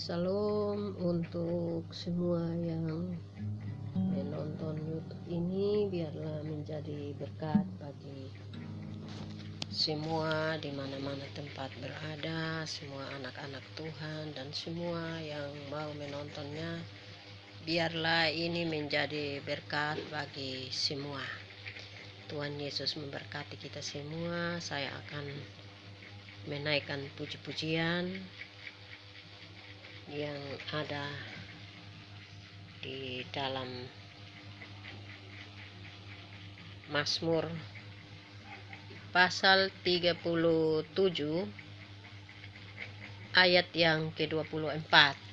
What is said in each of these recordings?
Salam untuk semua yang menonton YouTube ini, biarlah menjadi berkat bagi semua di mana-mana tempat berada, semua anak-anak Tuhan dan semua yang mau menontonnya. Biarlah ini menjadi berkat bagi semua. Tuhan Yesus memberkati kita semua. Saya akan menaikkan puji-pujian yang ada di dalam Mazmur pasal 37 ayat yang ke-24.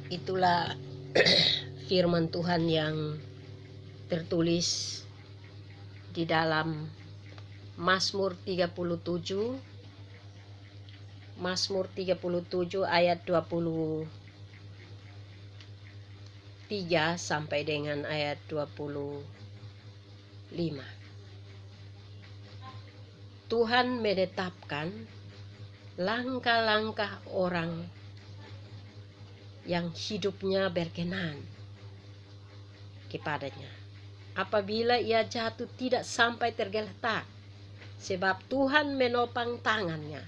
Itulah firman Tuhan yang tertulis di dalam Mazmur 37 ayat 23 sampai dengan ayat 25. Tuhan menetapkan langkah-langkah orang yang hidupnya berkenan kepadanya. Apabila ia jatuh tidak sampai tergeletak, sebab Tuhan menopang tangannya.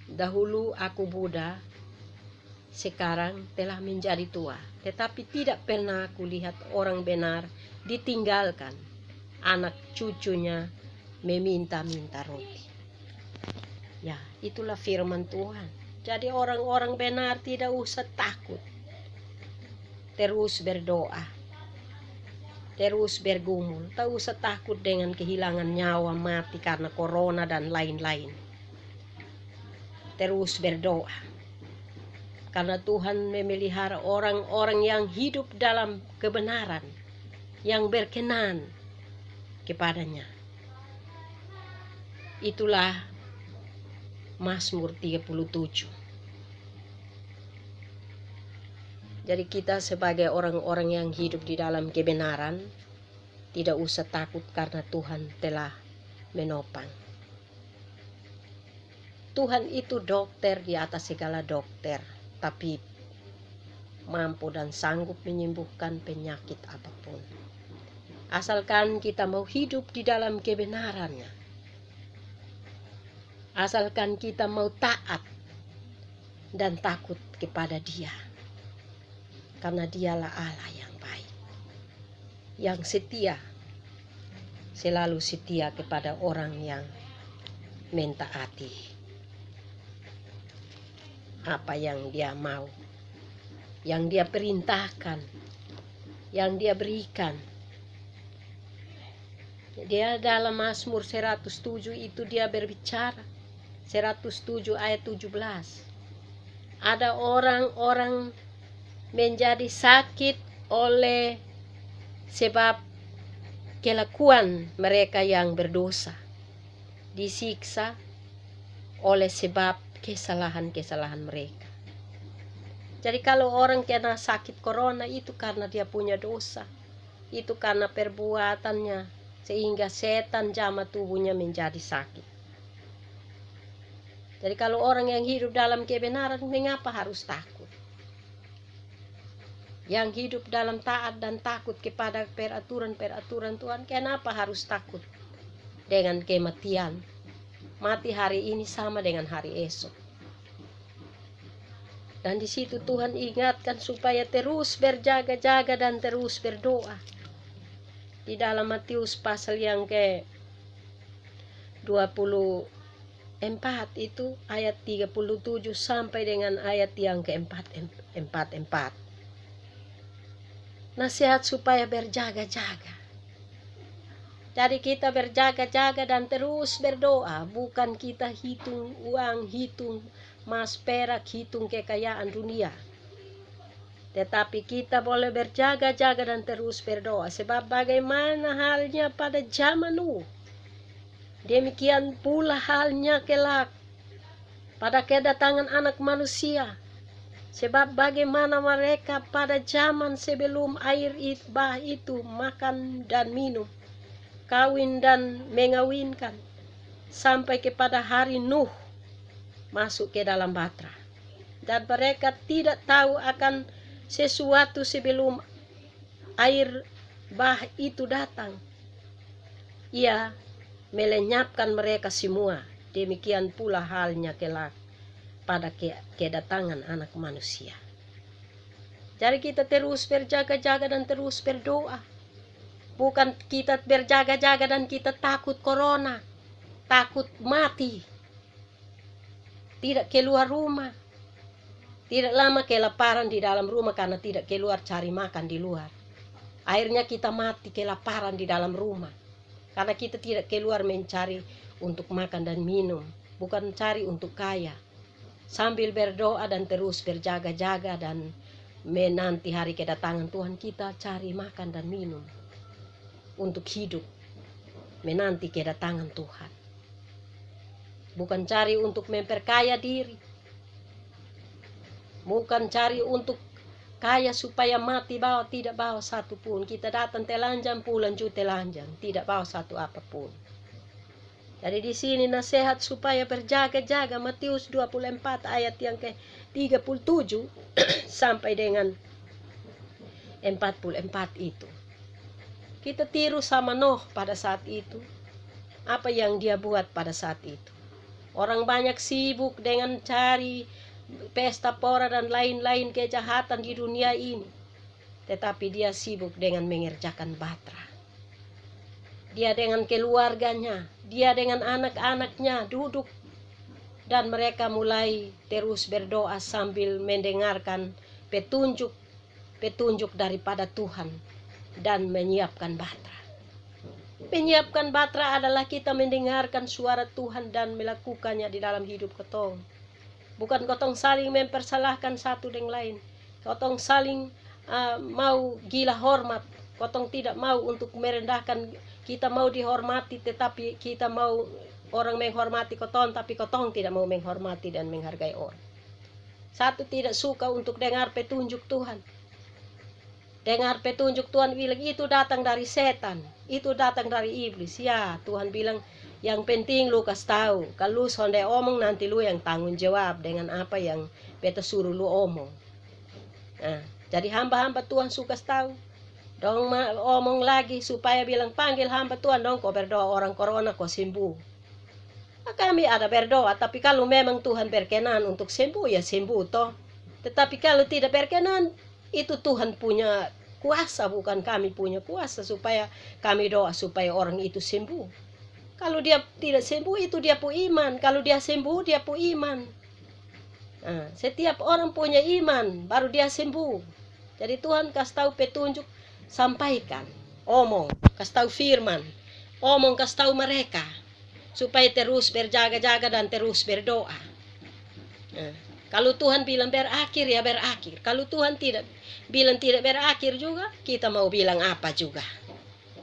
Dahulu aku muda, sekarang telah menjadi tua, tetapi tidak pernah aku lihat orang benar ditinggalkan, anak cucunya meminta-minta roti. Ya, itulah firman Tuhan. Jadi orang-orang benar tidak usah takut. Terus berdoa. Terus bergumul. Tak usah takut dengan kehilangan nyawa, mati karena corona dan lain-lain. Terus berdoa. Karena Tuhan memelihara orang-orang yang hidup dalam kebenaran, yang berkenan kepadanya. Itulah Mazmur 37. Jadi kita sebagai orang-orang yang hidup di dalam kebenaran tidak usah takut karena Tuhan telah menopang. Tuhan itu dokter di atas segala dokter, tapi mampu dan sanggup menyembuhkan penyakit apapun. Asalkan kita mau hidup di dalam kebenarannya. Asalkan kita mau taat dan takut kepada Dia. Karena Dialah Allah yang baik, yang setia, selalu setia kepada orang yang mentaati apa yang Dia mau, yang Dia perintahkan, yang Dia berikan. Dia dalam Mazmur 107 itu dia berbicara, 107 ayat 17. Ada orang-orang menjadi sakit oleh sebab kelakuan mereka yang berdosa, disiksa oleh sebab kesalahan-kesalahan mereka. Jadi kalau orang kena sakit corona itu karena dia punya dosa, itu karena perbuatannya, sehingga setan jama tubuhnya menjadi sakit. Jadi kalau orang yang hidup dalam kebenaran, mengapa harus takut? Yang hidup dalam taat dan takut kepada peraturan-peraturan Tuhan, kenapa harus takut dengan kematian? Mati hari ini sama dengan hari esok. Dan di situ Tuhan ingatkan supaya terus berjaga-jaga dan terus berdoa. Di dalam Matius pasal yang ke-24 itu ayat 37 sampai dengan ayat yang ke-44. Nasihat supaya berjaga-jaga. Jadi kita berjaga-jaga dan terus berdoa. Bukan kita hitung uang, hitung emas perak, hitung kekayaan dunia. Tetapi kita boleh berjaga-jaga dan terus berdoa. Sebab bagaimana halnya pada zaman Nuh, demikian pula halnya kelak pada kedatangan Anak Manusia. Sebab bagaimana mereka pada zaman sebelum air bah itu makan dan minum, kawin dan mengawinkan, sampai kepada hari Nuh masuk ke dalam batra. Dan mereka tidak tahu akan sesuatu sebelum air bah itu datang. Ia melenyapkan mereka semua. Demikian pula halnya kelak pada kedatangan Anak Manusia. Jadi kita terus berjaga-jaga dan terus berdoa. Bukan kita berjaga-jaga dan kita takut corona, takut mati, tidak keluar rumah, tidak lama kelaparan di dalam rumah karena tidak keluar cari makan di luar. Akhirnya kita mati kelaparan di dalam rumah karena kita tidak keluar mencari untuk makan dan minum, bukan cari untuk kaya. sambil berdoa dan terus berjaga-jaga dan menanti hari kedatangan Tuhan. Kita cari makan dan minum untuk hidup, menanti kedatangan Tuhan. Bukan cari untuk memperkaya diri, bukan cari untuk kaya supaya mati bawa, tidak bawa satu pun. Kita datang telanjang, pulang juga telanjang, tidak bawa satu apapun. Jadi di sini nasihat supaya berjaga-jaga, Matius 24 ayat yang ke-37 sampai dengan 44 itu. Kita tiru sama Nuh pada saat itu. Apa yang dia buat pada saat itu. Orang banyak sibuk dengan cari pesta pora dan lain-lain kejahatan di dunia ini. Tetapi dia sibuk dengan mengerjakan batra. Dia dengan keluarganya, dia dengan anak-anaknya duduk. Dan mereka mulai terus berdoa sambil mendengarkan petunjuk daripada Tuhan. Dan menyiapkan batra. Menyiapkan batra adalah kita mendengarkan suara Tuhan dan melakukannya di dalam hidup ketong. Bukan kotong saling mempersalahkan satu dengan lain. Kotong saling mau gila hormat. Kotong tidak mau untuk merendahkan. Kita mau dihormati, tetapi kita mau orang menghormati kotong, tapi kotong tidak mau menghormati dan menghargai orang. Satu tidak suka untuk dengar petunjuk Tuhan. Dengar petunjuk Tuhan bilang itu datang dari setan, itu datang dari iblis. Ya, Tuhan bilang yang penting lu kasih tahu. Kalau lu sonde omong nanti lu yang tanggung jawab dengan apa yang beta suruh lu omong. Nah, jadi hamba-hamba Tuhan suka tahu. Dong omong lagi supaya bilang panggil hamba Tuhan dong kau berdoa orang corona kau sembuh. Nah, kami ada berdoa, tapi kalau memang Tuhan berkenan untuk sembuh ya sembuh toh. Tetapi kalau tidak berkenan, itu Tuhan punya kuasa, bukan kami punya kuasa supaya kami doa supaya orang itu sembuh. Kalau dia tidak sembuh itu dia pu iman, kalau dia sembuh dia pu iman. Nah, setiap orang punya iman baru dia sembuh. Jadi Tuhan kasih tahu petunjuk, sampaikan, omong, kasih tahu firman, omong kasih tahu mereka supaya terus berjaga-jaga dan terus berdoa. Nah, kalau Tuhan bilang berakhir ya berakhir. Kalau Tuhan tidak bilang tidak berakhir juga, kita mau bilang apa juga.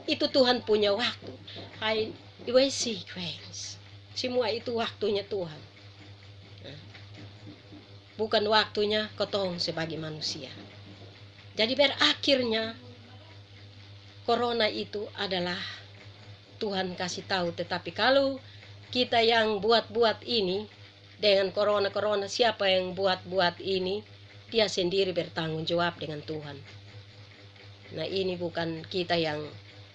Itu Tuhan punya waktu. Highway sequence. Semua itu waktunya Tuhan. Nah, bukan waktunya kotong sebagai manusia. Jadi berakhirnya corona itu adalah Tuhan kasih tahu. Tetapi kalau kita yang buat-buat ini dengan corona siapa yang buat-buat ini, dia sendiri bertanggung jawab dengan Tuhan. Nah, ini bukan kita yang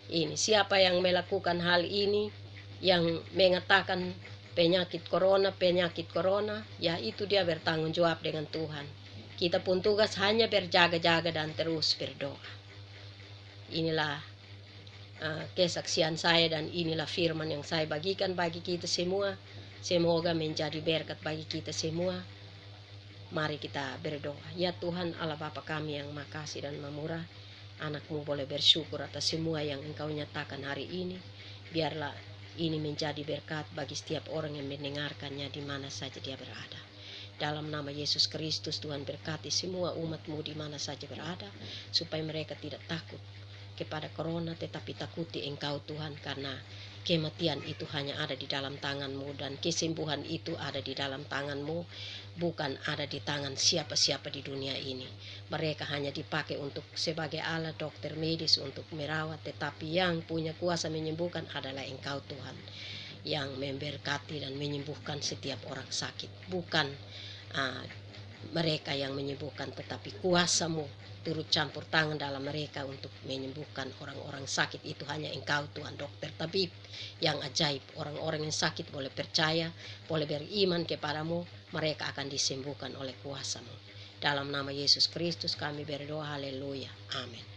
ini. Siapa yang melakukan hal ini, yang mengatakan penyakit corona, ya itu dia bertanggung jawab dengan Tuhan. Kita pun tugas hanya berjaga-jaga dan terus berdoa. Inilah kesaksian saya dan inilah firman yang saya bagikan bagi kita semua. Semoga menjadi berkat bagi kita semua. Mari kita berdoa. Ya Tuhan Allah Bapa kami yang makasih dan memurah, anak-Mu boleh bersyukur atas semua yang Engkau nyatakan hari ini. Biarlah ini menjadi berkat bagi setiap orang yang mendengarkannya di mana saja dia berada. Dalam nama Yesus Kristus Tuhan berkati semua umat-Mu di mana saja berada, supaya mereka tidak takut kepada corona, tetapi takuti Engkau Tuhan, karena kematian itu hanya ada di dalam tangan-Mu dan kesembuhan itu ada di dalam tangan-Mu, bukan ada di tangan siapa-siapa di dunia ini. Mereka hanya dipakai untuk sebagai alat dokter medis untuk merawat, tetapi yang punya kuasa menyembuhkan adalah Engkau Tuhan, yang memberkati dan menyembuhkan setiap orang sakit. Bukan mereka yang menyembuhkan, tetapi kuasa-Mu turut campur tangan dalam mereka untuk menyembuhkan orang-orang sakit. Itu hanya Engkau Tuhan, dokter tabib yang ajaib. Orang-orang yang sakit boleh percaya, boleh beriman kepadamu, mereka akan disembuhkan oleh kuasa-Mu. Dalam nama Yesus Kristus kami berdoa, haleluya, amin.